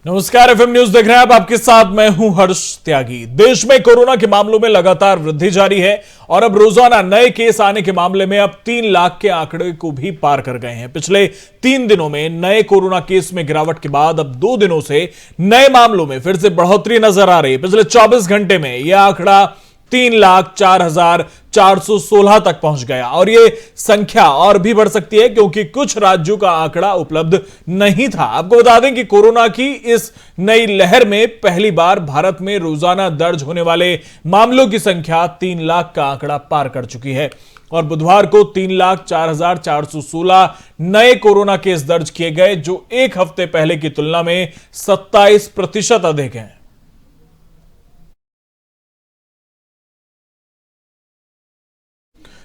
नमस्कार, FM news देख रहे हैं आप। आपके साथ मैं हूं हर्ष त्यागी। देश में कोरोना के मामलों में लगातार वृद्धि जारी है और अब रोजाना नए केस आने के मामले में अब 3 लाख के आंकड़े को भी पार कर गए हैं। पिछले 3 दिनों में नए कोरोना केस में गिरावट के बाद अब 2 दिनों से नए मामलों में फिर से बढ़ोतरी नजर आ रही है। पिछले 24 घंटे में यह आंकड़ा 3,04,416 तक पहुंच गया और यह संख्या और भी बढ़ सकती है क्योंकि कुछ राज्यों का आंकड़ा उपलब्ध नहीं था। आपको बता दें कि कोरोना की इस नई लहर में पहली बार भारत में रोजाना दर्ज होने वाले मामलों की संख्या 3 लाख का आंकड़ा पार कर चुकी है और बुधवार को 3,04,416 नए कोरोना केस दर्ज किए गए, जो एक हफ्ते पहले की तुलना में 27% अधिक है।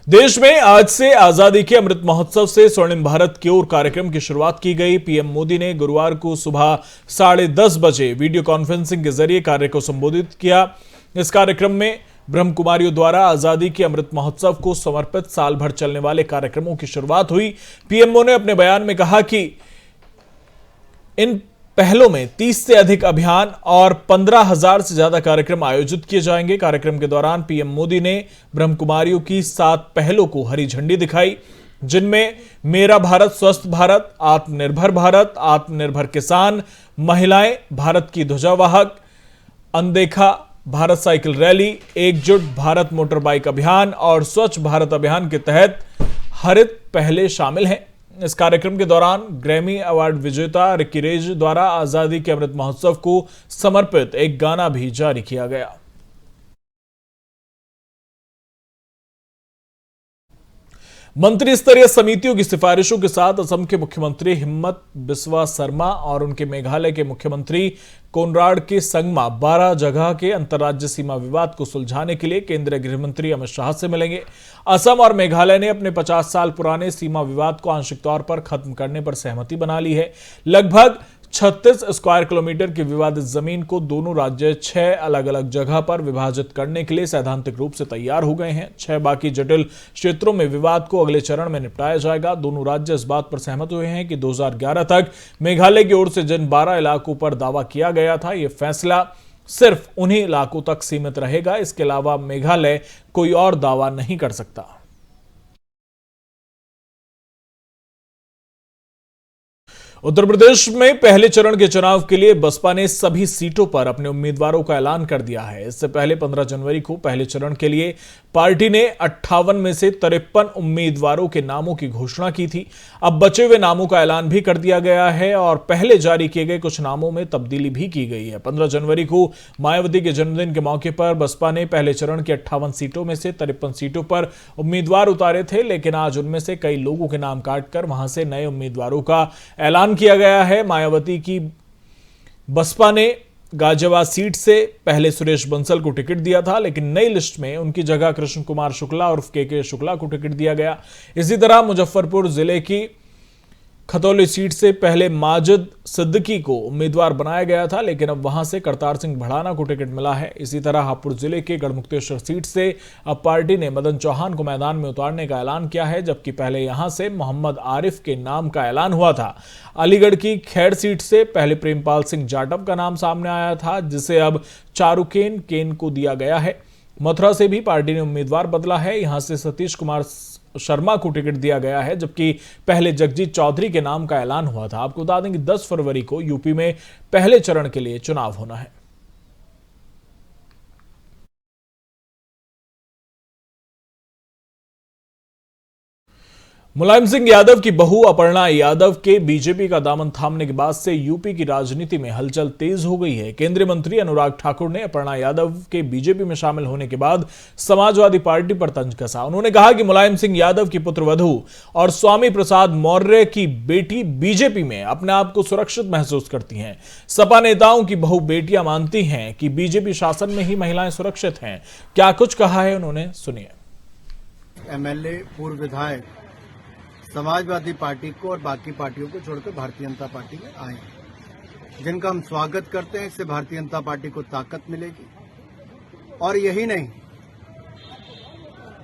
देश में आज से आजादी के अमृत महोत्सव से स्वर्णिम भारत की ओर कार्यक्रम की शुरुआत की गई। पीएम मोदी ने गुरुवार को सुबह 10:30 बजे वीडियो कॉन्फ्रेंसिंग के जरिए कार्य को संबोधित किया। इस कार्यक्रम में ब्रह्म कुमारियों द्वारा आजादी के अमृत महोत्सव को समर्पित साल भर चलने वाले कार्यक्रमों की शुरुआत हुई। पीएमओ ने अपने बयान में कहा कि इन पहलों में 30 से अधिक अभियान और 15,000 से ज्यादा कार्यक्रम आयोजित किए जाएंगे। कार्यक्रम के दौरान पीएम मोदी ने ब्रह्म कुमारियों की 7 पहलों को हरी झंडी दिखाई, जिनमें मेरा भारत, स्वस्थ भारत, आत्मनिर्भर किसान, महिलाएं भारत की ध्वजावाहक, अनदेखा भारत साइकिल रैली, एकजुट भारत मोटर बाइक अभियान और स्वच्छ भारत अभियान के तहत हरित पहले शामिल हैं। इस कार्यक्रम के दौरान ग्रैमी अवार्ड विजेता रिकी रेज द्वारा आजादी के अमृत महोत्सव को समर्पित एक गाना भी जारी किया गया। मंत्री स्तरीय समितियों की सिफारिशों के साथ असम के मुख्यमंत्री हिम्मत बिस्वा शर्मा और उनके मेघालय के मुख्यमंत्री कोनराड के संगमा 12 जगह के अंतर्राज्य सीमा विवाद को सुलझाने के लिए केंद्रीय गृह मंत्री अमित शाह से मिलेंगे। असम और मेघालय ने अपने 50 साल पुराने सीमा विवाद को आंशिक तौर पर खत्म करने पर सहमति बना ली है। लगभग 36 स्क्वायर किलोमीटर की विवादित जमीन को दोनों राज्य 6 अलग अलग जगह पर विभाजित करने के लिए सैद्धांतिक रूप से तैयार हो गए हैं। 6 बाकी जटिल क्षेत्रों में विवाद को अगले चरण में निपटाया जाएगा। दोनों राज्य इस बात पर सहमत हुए हैं कि 2011 तक मेघालय की ओर से जिन 12 इलाकों पर दावा किया गया था, यह फैसला सिर्फ उन्हीं इलाकों तक सीमित रहेगा। इसके अलावा मेघालय कोई और दावा नहीं कर सकता। उत्तर प्रदेश में पहले चरण के चुनाव के लिए बसपा ने सभी सीटों पर अपने उम्मीदवारों का ऐलान कर दिया है। इससे पहले 15 जनवरी को पहले चरण के लिए पार्टी ने 58 में से 53 उम्मीदवारों के नामों की घोषणा की थी। अब बचे हुए नामों का ऐलान भी कर दिया गया है और पहले जारी किए गए कुछ नामों में तब्दीली भी की गई है। 15 जनवरी को मायावती के जन्मदिन के मौके पर बसपा ने पहले चरण की 58 सीटों में से 53 सीटों पर उम्मीदवार उतारे थे, लेकिन आज उनमें से कई लोगों के नाम काटकर वहां से नए उम्मीदवारों का ऐलान किया गया है। मायावती की बसपा ने गाजियाबाद सीट से पहले सुरेश बंसल को टिकट दिया था, लेकिन नई लिस्ट में उनकी जगह कृष्ण कुमार शुक्ला उर्फ के शुक्ला को टिकट दिया गया। इसी तरह मुजफ्फरपुर जिले की खतौली सीट से पहले माजिद सिद्दीकी को उम्मीदवार बनाया गया था, लेकिन अब वहां से करतार सिंह भड़ाना को टिकट मिला है। इसी तरह हापुड़ जिले के गढ़मुक्तेश्वर सीट से अब पार्टी ने मदन चौहान को मैदान में उतारने का ऐलान किया है, जबकि पहले यहां से मोहम्मद आरिफ के नाम का ऐलान हुआ था। अलीगढ़ की खैर सीट से पहले प्रेमपाल सिंह जाटव का नाम सामने आया था, जिसे अब चारुकेन केन को दिया गया है। मथुरा से भी पार्टी ने उम्मीदवार बदला है। यहां से सतीश कुमार शर्मा को टिकट दिया गया है, जबकि पहले जगजीत चौधरी के नाम का ऐलान हुआ था। आपको बता दें कि 10 फरवरी को यूपी में पहले चरण के लिए चुनाव होना है। मुलायम सिंह यादव की बहू अपर्णा यादव के बीजेपी का दामन थामने के बाद से यूपी की राजनीति में हलचल तेज हो गई है। केंद्रीय मंत्री अनुराग ठाकुर ने अपर्णा यादव के बीजेपी में शामिल होने के बाद समाजवादी पार्टी पर तंज कसा। उन्होंने कहा कि मुलायम सिंह यादव की पुत्रवधू और स्वामी प्रसाद मौर्य की बेटी बीजेपी में अपने आप को सुरक्षित महसूस करती हैं। सपा नेताओं की बहु बेटियां मानती हैं कि बीजेपी शासन में ही महिलाएं सुरक्षित हैं। क्या कुछ कहा है उन्होंने, सुनिए। एमएलए, पूर्व विधायक समाजवादी पार्टी को और बाकी पार्टियों को छोड़कर भारतीय जनता पार्टी में आए, जिनका हम स्वागत करते हैं। इससे भारतीय जनता पार्टी को ताकत मिलेगी। और यही नहीं,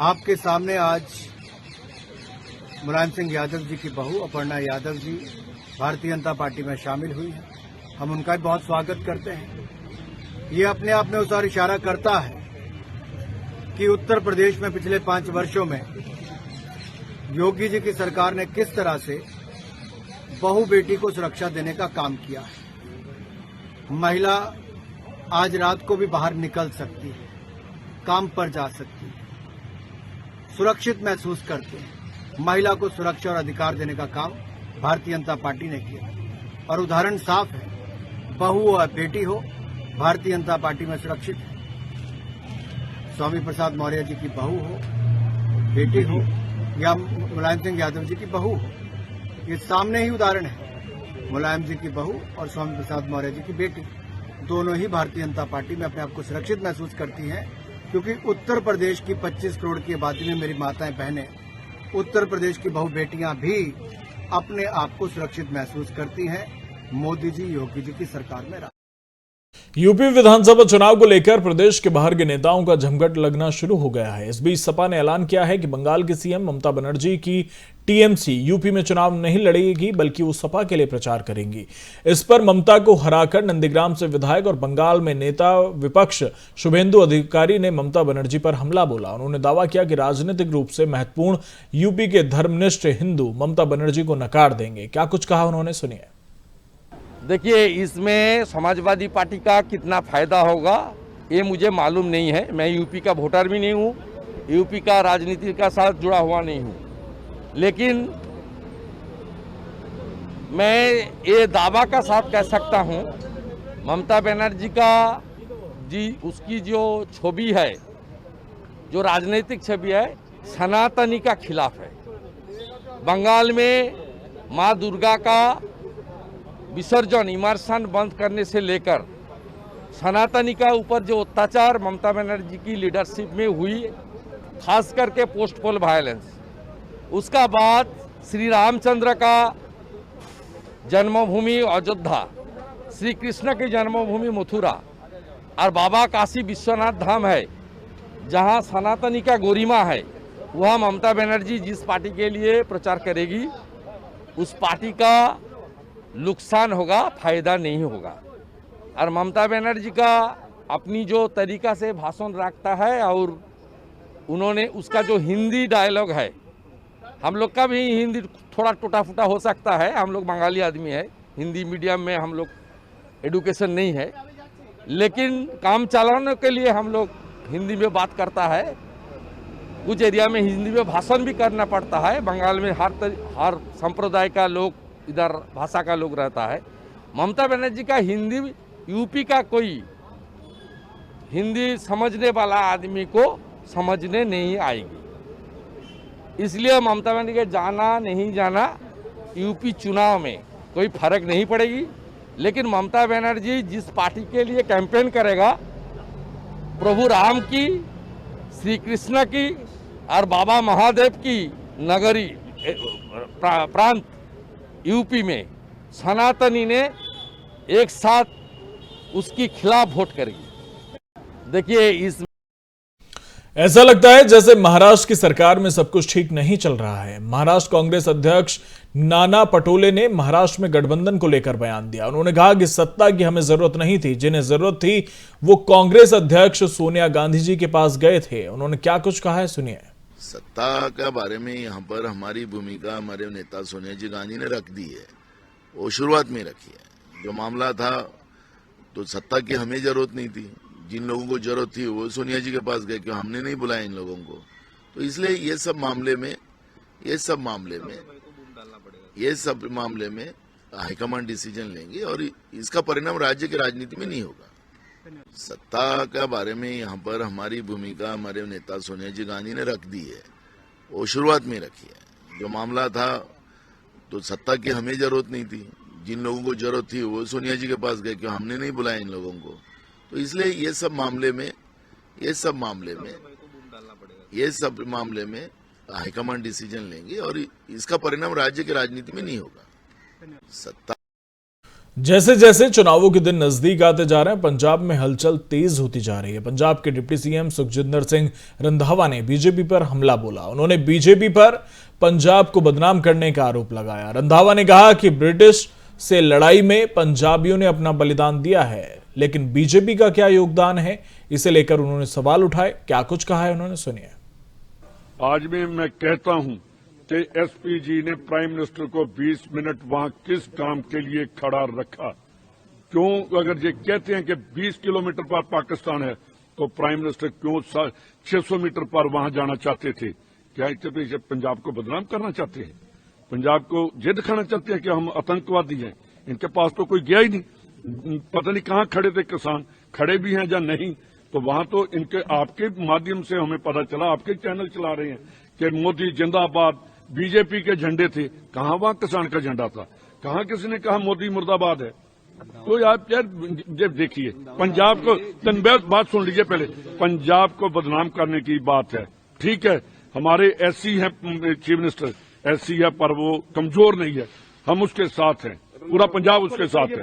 आपके सामने आज मुलायम सिंह यादव जी की बहू अपर्णा यादव जी भारतीय जनता पार्टी में शामिल हुई है। हम उनका भी बहुत स्वागत करते हैं। ये अपने आप में उस ओर इशारा करता है कि उत्तर प्रदेश में पिछले 5 वर्षों में योगी जी की सरकार ने किस तरह से बहू बेटी को सुरक्षा देने का काम किया है। महिला आज रात को भी बाहर निकल सकती है, काम पर जा सकती है, सुरक्षित महसूस करते हैं। महिला को सुरक्षा और अधिकार देने का काम भारतीय जनता पार्टी ने किया और उदाहरण साफ है, बहू हो या बेटी हो, भारतीय जनता पार्टी में सुरक्षित है। स्वामी प्रसाद मौर्य जी की बहू हो, बेटी हो, या मुलायम सिंह यादव जी की बहू हो, ये सामने ही उदाहरण है। मुलायम जी की बहू और स्वामी प्रसाद मौर्य जी की बेटी दोनों ही भारतीय जनता पार्टी में अपने आप को सुरक्षित महसूस करती हैं, क्योंकि उत्तर प्रदेश की 25 करोड़ की आबादी में मेरी माताएं बहनें, उत्तर प्रदेश की बहू बेटियां भी अपने आप को सुरक्षित महसूस करती हैं मोदी जी योगी जी की सरकार में। यूपी विधानसभा चुनाव को लेकर प्रदेश के बाहर के नेताओं का जमघट लगना शुरू हो गया है। इस बीच सपा ने ऐलान किया है कि बंगाल की सीएम ममता बनर्जी की टीएमसी यूपी में चुनाव नहीं लड़ेगी, बल्कि वो सपा के लिए प्रचार करेंगी। इस पर ममता को हराकर नंदीग्राम से विधायक और बंगाल में नेता विपक्ष शुभेंदु अधिकारी ने ममता बनर्जी पर हमला बोला। उन्होंने दावा किया कि राजनीतिक रूप से महत्वपूर्ण यूपी के धर्मनिष्ठ हिंदू ममता बनर्जी को नकार देंगे। क्या कुछ कहा उन्होंने, सुनिए। देखिए, इसमें समाजवादी पार्टी का कितना फायदा होगा ये मुझे मालूम नहीं है। मैं यूपी का वोटर भी नहीं हूँ, यूपी का राजनीति का साथ जुड़ा हुआ नहीं हूँ, लेकिन मैं ये दावा का साथ कह सकता हूँ, ममता बनर्जी का उसकी जो छवि है, जो राजनीतिक छवि है, सनातनी का खिलाफ है। बंगाल में माँ दुर्गा का विसर्जन, इमर्शन बंद करने से लेकर सनातनी का ऊपर जो अत्याचार ममता बनर्जी की लीडरशिप में हुई, खास करके पोस्ट पोल वायलेंस, उसका बाद श्री रामचंद्र का जन्मभूमि अयोध्या, श्री कृष्ण की जन्मभूमि मथुरा और बाबा काशी विश्वनाथ धाम है, जहां सनातनी का गरिमा है, वहां ममता बनर्जी जिस पार्टी के लिए प्रचार करेगी, उस पार्टी का नुकसान होगा, फायदा नहीं होगा। और ममता बनर्जी का अपनी जो तरीका से भाषण रखता है, और उन्होंने उसका जो हिंदी डायलॉग है, हम लोग का भी हिंदी थोड़ा टूटा फूटा हो सकता है, हम लोग बंगाली आदमी है, हिंदी मीडियम में हम लोग एडुकेशन नहीं है, लेकिन काम चलाने के लिए हम लोग हिंदी में बात करता है। कुछ एरिया में हिंदी में भाषण भी करना पड़ता है। बंगाल में हर संप्रदाय का लोग, इधर भाषा का लोग रहता है। ममता बनर्जी का हिंदी, यूपी का कोई हिंदी समझने वाला आदमी को समझने नहीं आएगी। इसलिए ममता बनर्जी के जाना नहीं जाना यूपी चुनाव में कोई फर्क नहीं पड़ेगी, लेकिन ममता बनर्जी जिस पार्टी के लिए कैंपेन करेगा, प्रभु राम की, श्री कृष्ण की और बाबा महादेव की नगरी प्रांत यूपी में सनातनी ने एक साथ उसके खिलाफ वोट करेगी। देखिए, इस ऐसा लगता है जैसे महाराष्ट्र की सरकार में सब कुछ ठीक नहीं चल रहा है। महाराष्ट्र कांग्रेस अध्यक्ष नाना पटोले ने महाराष्ट्र में गठबंधन को लेकर बयान दिया। उन्होंने कहा कि सत्ता की हमें जरूरत नहीं थी, जिन्हें जरूरत थी वो कांग्रेस अध्यक्ष सोनिया गांधी जी के पास गए थे। उन्होंने क्या कुछ कहा है, सुनिए। सत्ता के बारे में यहाँ पर हमारी भूमिका हमारे नेता सोनिया जी गांधी ने रख दी है, वो शुरुआत में रखी है। जो मामला था तो सत्ता की हमें जरूरत नहीं थी, जिन लोगों को जरूरत थी वो सोनिया जी के पास गए, क्यों हमने नहीं बुलाया इन लोगों को। तो इसलिए ये सब मामले में हाईकमांड डिसीजन लेंगे और इसका परिणाम राज्य की राजनीति में नहीं होगा। सत्ता के बारे में यहाँ पर हमारी भूमिका हमारे नेता सोनिया जी गांधी ने रख दी है, वो शुरुआत में रखी है। जो मामला था तो सत्ता की हमें जरूरत नहीं थी, जिन लोगों को जरूरत थी वो सोनिया जी के पास गए, क्यों हमने नहीं बुलाया इन लोगों को। तो इसलिए ये सब मामले में हाईकमांड डिसीजन लेंगे और इसका परिणाम राज्य की राजनीति में नहीं होगा। सत्ता जैसे जैसे चुनावों के दिन नजदीक आते जा रहे हैं, पंजाब में हलचल तेज होती जा रही है। पंजाब के डिप्टी सीएम सुखजिंदर सिंह रंधावा ने बीजेपी पर हमला बोला। उन्होंने बीजेपी पर पंजाब को बदनाम करने का आरोप लगाया। रंधावा ने कहा कि ब्रिटिश से लड़ाई में पंजाबियों ने अपना बलिदान दिया है, लेकिन बीजेपी का क्या योगदान है, इसे लेकर उन्होंने सवाल उठाए। क्या कुछ कहा है उन्होंने, सुनिए। आज भी मैं कहता हूं कि एसपी जी ने प्राइम मिनिस्टर को 20 मिनट वहां किस काम के लिए खड़ा रखा? क्यों? अगर ये कहते हैं कि 20 किलोमीटर पर पाकिस्तान है, तो प्राइम मिनिस्टर क्यों 600 मीटर पर वहां जाना चाहते थे? क्या इसे पंजाब को बदनाम करना चाहते हैं? पंजाब को ये दिखाना चाहते हैं कि हम आतंकवादी हैं? इनके पास तो कोई गया ही नहीं, पता नहीं कहां खड़े थे किसान, खड़े भी हैं या नहीं। तो वहां तो इनके आपके माध्यम से हमें पता चला, आपके चैनल चला रहे हैं कि मोदी जिंदाबाद, बीजेपी के झंडे थे। कहां वहां किसान का झंडा था? कहां किसी ने कहा मोदी मुर्दाबाद है? तो आप यार देखिए, पंजाब को बात सुन लीजिए पहले। पंजाब को बदनाम करने की बात है, ठीक है। हमारे एससी है चीफ मिनिस्टर, एससी है पर वो कमजोर नहीं है, हम उसके साथ हैं, पूरा पंजाब उसके साथ है।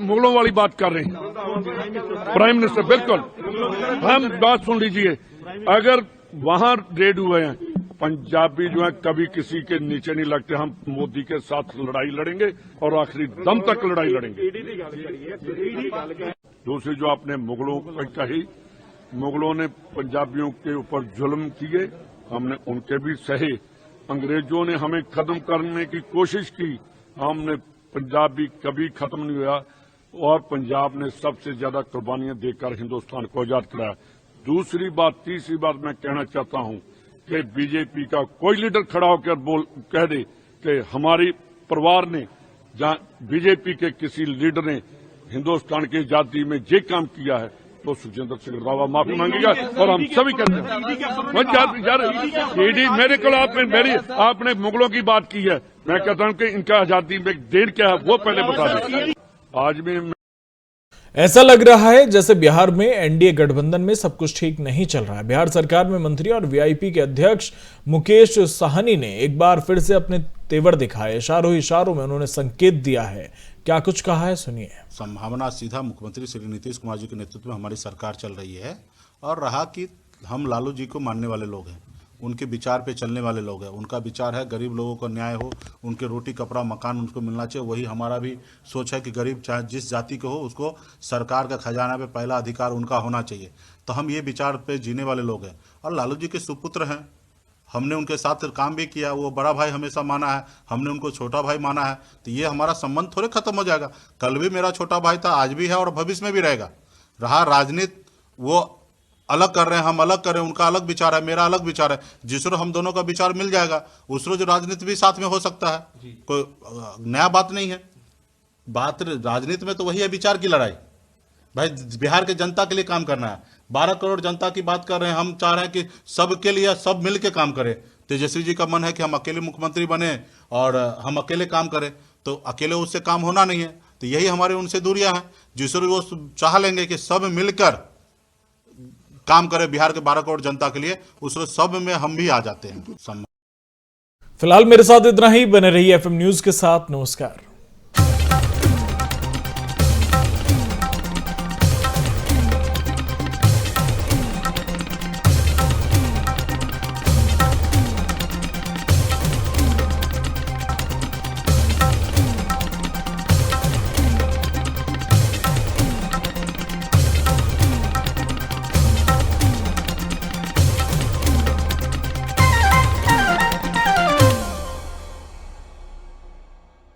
मुगलों वाली बात कर रहे हैं प्राइम मिनिस्टर, बिल्कुल। हम बात सुन लीजिए, अगर वहां रेड हुए हैं, पंजाबी जो है कभी किसी के नीचे नहीं लगते। हम मोदी के साथ लड़ाई लड़ेंगे और आखिरी दम तक लड़ाई लड़ेंगे। दूसरी जो आपने मुगलों की कही, मुगलों ने पंजाबियों के ऊपर जुल्म किए, हमने उनके भी सहे। अंग्रेजों ने हमें खत्म करने की कोशिश की, हमने पंजाबी कभी खत्म नहीं हुआ और पंजाब ने सबसे ज्यादा कुर्बानियां देकर हिंदुस्तान को आजाद कराया। दूसरी बात, तीसरी बात मैं कहना चाहता हूं कि बीजेपी का कोई लीडर खड़ा होकर कह दे कि हमारी परिवार ने, जहां बीजेपी के किसी लीडर ने हिंदुस्तान की आजादी में ये काम किया है, तो सुखजिंदर सिंह रंधावा माफी मांगेगा और हम सभी कहते हैं। यार ईडी मेरे को आपने मुगलों की बात की है, मैं कहता हूं कि इनका आजादी में देर क्या है वो पहले बता दें। आज भी ऐसा लग रहा है जैसे बिहार में एनडीए गठबंधन में सब कुछ ठीक नहीं चल रहा है। बिहार सरकार में मंत्री और वीआईपी के अध्यक्ष मुकेश साहनी ने एक बार फिर से अपने तेवर दिखाए। इशारों में उन्होंने संकेत दिया है। क्या कुछ कहा है, सुनिए। संभावना सीधा मुख्यमंत्री श्री नीतीश कुमार जी के नेतृत्व में हमारी सरकार चल रही है, और रहा कि हम लालू जी को मानने वाले लोग हैं, उनके विचार पे चलने वाले लोग हैं। उनका विचार है गरीब लोगों को न्याय हो, उनके रोटी कपड़ा मकान उनको मिलना चाहिए। वही हमारा भी सोच है कि गरीब चाहे जिस जाति के हो, उसको सरकार का खजाना पे पहला अधिकार उनका होना चाहिए। तो हम ये विचार पे जीने वाले लोग हैं और लालू जी के सुपुत्र हैं। हमने उनके साथ काम भी किया, वो बड़ा भाई हमेशा माना है, हमने उनको छोटा भाई माना है। तो ये हमारा संबंध थोड़े खत्म हो जाएगा। कल भी मेरा छोटा भाई था, आज भी है और भविष्य में भी रहेगा। रहा राजनीति, वो अलग कर रहे हैं, हम अलग कर रहे हैं, उनका अलग विचार है, मेरा अलग विचार है। जिस रोज हम दोनों का विचार मिल जाएगा उस रोज राजनीति भी साथ में हो सकता है, कोई नया बात नहीं है। बात राजनीति में तो वही है, विचार की लड़ाई। भाई बिहार के जनता के लिए काम करना है, 12 करोड़ जनता की बात कर रहे हैं। हम चाह रहे हैं कि सबके लिए सब मिल के काम करें। तेजस्वी जी का मन है कि हम अकेले मुख्यमंत्री बने और हम अकेले काम करें, तो अकेले उससे काम होना नहीं है। तो यही हमारे उनसे दूरियां हैं। जिस रोज वो चाह लेंगे कि सब मिलकर काम करें बिहार के 12 करोड़ जनता के लिए, उस रोज सब में हम भी आ जाते हैं। फिलहाल मेरे साथ इतना ही। बने रहिए एफएम न्यूज के साथ। नमस्कार।